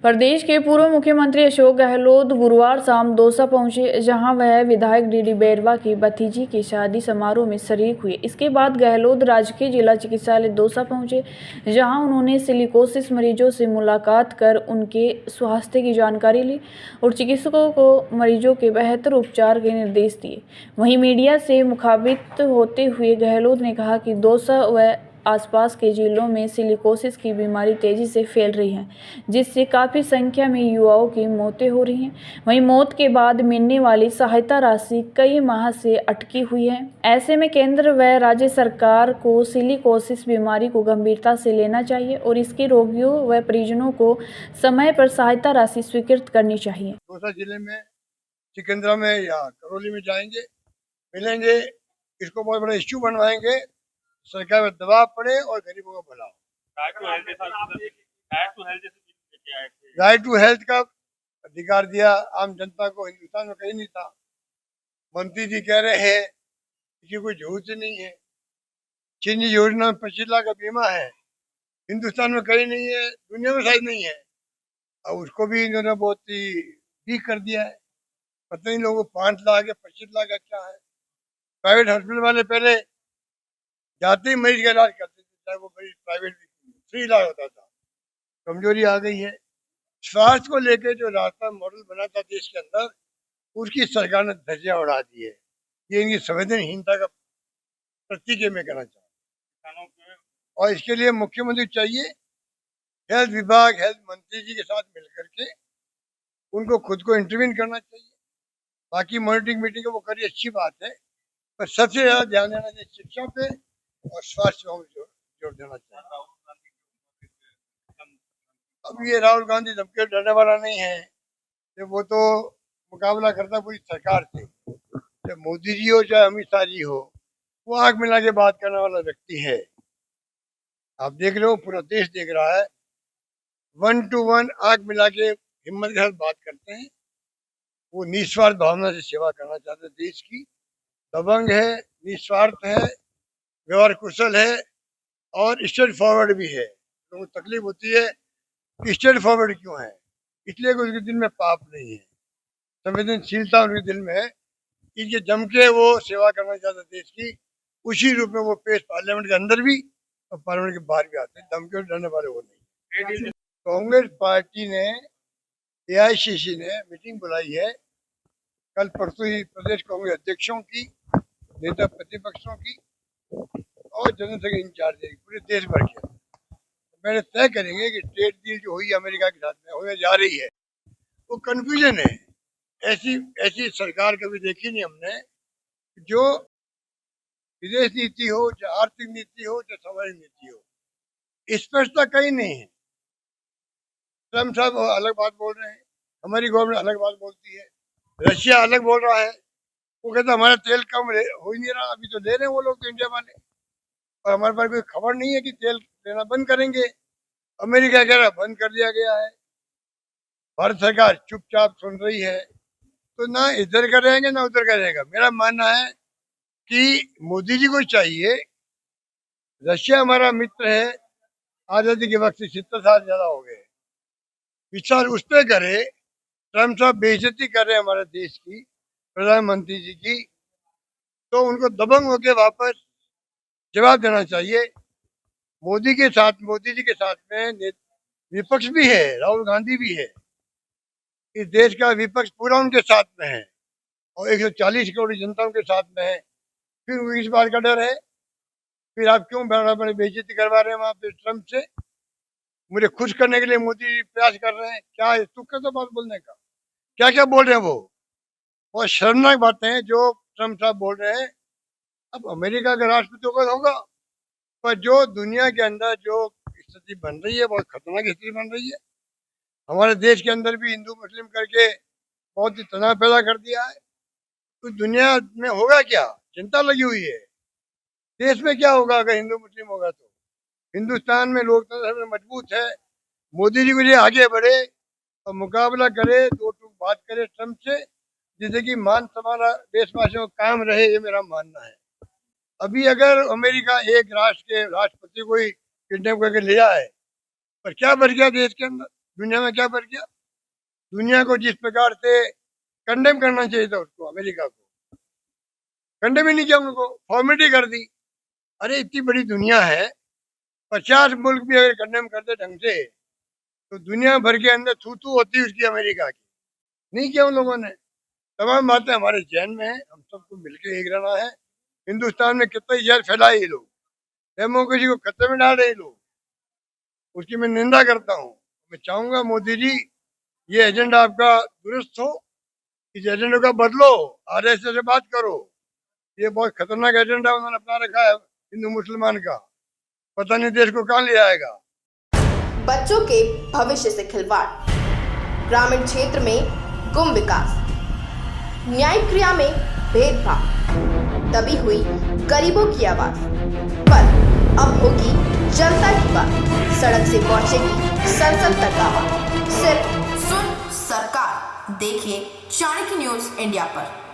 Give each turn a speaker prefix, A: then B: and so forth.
A: प्रदेश के पूर्व मुख्यमंत्री अशोक गहलोत गुरुवार शाम दौसा पहुंचे, जहां वह विधायक डीडी बैरवा की भतीजी के शादी समारोह में शरीक हुए। इसके बाद गहलोत राजकीय जिला चिकित्सालय दौसा पहुंचे, जहां उन्होंने सिलिकोसिस मरीजों से मुलाकात कर उनके स्वास्थ्य की जानकारी ली और चिकित्सकों को मरीजों के बेहतर उपचार के निर्देश दिए। वहीं मीडिया से मुखातिब होते हुए गहलोत ने कहा कि दौसा व आसपास के जिलों में सिलिकोसिस की बीमारी तेजी से फैल रही है, जिससे काफ़ी संख्या में युवाओं की मौतें हो रही हैं। वहीं मौत के बाद मिलने वाली सहायता राशि कई माह से अटकी हुई है। ऐसे में केंद्र व राज्य सरकार को सिलिकोसिस बीमारी को गंभीरता से लेना चाहिए और इसके रोगियों व परिजनों को समय पर सहायता राशि स्वीकृत करनी चाहिए।
B: दौसा जिले में सिकंदरा में या करौली में जाएंगे, मिलेंगे, इसको बहुत बड़ा इश्यू बनवाएंगे, सरकार में दबाव पड़े और गरीबों का भला हो। राइट टू हेल्थ का अधिकार दिया आम जनता को, हिंदुस्तान में कहीं नहीं था। मंत्री जी कह रहे हैं कि कोई जरूरत नहीं है। चीनी योजना में 25 लाख का बीमा है, हिंदुस्तान में कहीं नहीं है, दुनिया में शायद नहीं है, और उसको भी इन्होंने बहुत ही वीक कर दिया है। पता नहीं लोगों को 5 लाख या 25 लाख का क्या है। प्राइवेट हॉस्पिटल वाले पहले जाते ही मरीज का इलाज करते थे, चाहे वो मरीज प्राइवेट भी 3 इलाज होता था। कमजोरी आ गई है। स्वास्थ्य को लेकर जो रास्ता मॉडल बना था देश के अंदर, उसकी सरकार ने धज्जियां उड़ा दी है। ये इनकी संवेदनहीनता का प्रतीक है, मैं कहना चाहूँ। और इसके लिए मुख्यमंत्री चाहिए, हेल्थ विभाग, हेल्थ मंत्री जी के साथ मिलकर के उनको खुद को इंटरवीन करना चाहिए। बाकी मॉनिटरिंग मीटिंग वो करिए, अच्छी बात है, पर सबसे ज्यादा ध्यान देना चाहिए शिक्षा पे और स्वास्थ्य पर जोर देना चाहिए। अब ये राहुल गांधी धमकी डरने वाला नहीं है, वो तो मुकाबला करता पूरी सरकार से, चाहे मोदी जी हो चाहे अमित शाह जी हो, वो आंख मिला के बात करने वाला व्यक्ति है। आप देख रहे हो, पूरा देश देख रहा है, 1 to 1 आंख मिला के हिम्मत के साथ बात करते हैं। वो निस्वार्थ भावना से सेवा करना चाहते हैं देश की। दबंग है, निस्वार्थ है, व्यवहार कुशल है और स्ट्रेट फॉरवर्ड भी है। लोगों को तकलीफ होती है कि स्ट्रेट फॉरवर्ड क्यों है, इसलिए कि उसके दिल में पाप नहीं है, संवेदनशीलता उनके दिल में है। इनके जम के वो सेवा करना चाहते देश की, उसी रूप में वो पेश पार्लियामेंट के अंदर भी और पार्लियामेंट के बाहर भी आते हैं। धमकी डरने वाले वो नहीं। कांग्रेस पार्टी ने, एआईसीसी ने मीटिंग बुलाई है कल परसों ही, प्रदेश कांग्रेस अध्यक्षों की, नेता प्रतिपक्षों की और जनसंघ इंचार्ज पूरे देश भर के। मैंने तय करेंगे कि ट्रेड डील जो हुई अमेरिका के साथ में होने जा रही है, वो कंफ्यूजन है। ऐसी ऐसी सरकार कभी देखी नहीं हमने, जो विदेश नीति हो, चाहे आर्थिक नीति हो, चाहे सामाजिक नीति हो, स्पष्टता कहीं नहीं है। ट्रम्प साहब अलग बात बोल रहे हैं, हमारी गवर्नमेंट अलग बात बोलती है, रशिया अलग बोल रहा है। वो कहता है हमारा तेल कम हो ही नहीं रहा, अभी तो ले रहे हैं वो लोग तो इंडिया वाले, और हमारे पास कोई खबर नहीं है कि तेल लेना बंद करेंगे। अमेरिका कह रहा बंद कर दिया गया है, भारत सरकार चुपचाप सुन रही है। तो ना इधर का रहेंगे ना उधर का रहेगा। मेरा मानना है कि मोदी जी को चाहिए, रशिया हमारा मित्र है, आजादी के वक्त से 70 साल ज्यादा हो गए, विचार उस पर करे। ट्रम्प साहब बेइज्जती कर रहे हैं हमारे देश की, प्रधानमंत्री जी की, तो उनको दबंग होके वापस जवाब देना चाहिए। मोदी के साथ, मोदी जी के साथ में विपक्ष भी है, राहुल गांधी भी है। इस देश का विपक्ष पूरा उनके साथ में है और 140 करोड़ जनता उनके साथ में है। फिर उनको इस बात का डर है, फिर आप क्यों बड़ा बड़ी बेइज्जती करवा रहे हैं वहां पे ट्रम्प से? मुझे खुश करने के लिए मोदी प्रयास कर रहे हैं क्या? तू कैसे बात बोलने का, क्या क्या बोल रहे हैं वो, बहुत शर्मनाक बातें हैं जो ट्रम्प साहब बोल रहे हैं। अब अमेरिका का राष्ट्रपति होगा, पर जो दुनिया के अंदर जो स्थिति बन रही है, बहुत खतरनाक स्थिति बन रही है। हमारे देश के अंदर भी हिंदू मुस्लिम करके बहुत ही तनाव पैदा कर दिया है। तो दुनिया में होगा क्या, चिंता लगी हुई है। देश में क्या होगा अगर हिंदू मुस्लिम होगा तो? हिंदुस्तान में लोकतंत्र मजबूत है। मोदी जी को लिए आगे बढ़े और मुकाबला करे, दो टूक बात करे ट्रम्प से, जिससे कि मान सम्मान देशवासियों का काम रहे, ये मेरा मानना है। अभी अगर अमेरिका एक राष्ट्र के राष्ट्रपति को ही किडनैप करके ले आए, पर क्या बच गया देश के अंदर? दुनिया में क्या फर्क किया? दुनिया को जिस प्रकार से कंडेम करना चाहिए था उसको, अमेरिका को कंडेम ही नहीं किया, उनको फॉर्मेलिटी कर दी। अरे इतनी बड़ी दुनिया है, 50 मुल्क भी अगर कंडेम करते ढंग से तो दुनिया भर के अंदर थू थू होती उसकी अमेरिका की। नहीं किया उन लोगों ने। तमाम बातें हमारे जहन में है, हम सबको मिलकर एक रहना है। हिंदुस्तान में कितना जहर फैलाए ये लोग, डेमोक्रेसी को खतरे में डाल रहे लोग, उसकी मैं निंदा करता हूँ। मैं चाहूंगा मोदी जी ये एजेंडा आपका दुरुस्त हो, इस एजेंडे का बदलो, आरएसएस से बात करो। ये बहुत खतरनाक एजेंडा उन्होंने अपना रखा है हिंदू मुसलमान का, पता नहीं देश को कहाँ ले आएगा।
C: बच्चों के भविष्य से खिलवाड़, ग्रामीण क्षेत्र में गुम विकास, न्यायिक क्रिया में भेदभाव, दबी हुई गरीबों की आवाज, पर अब होगी जनता की बात, सड़क से पहुंचेगी संसद तक आवाज। सिर्फ सुन सरकार, देखिए चाणक्य न्यूज इंडिया पर।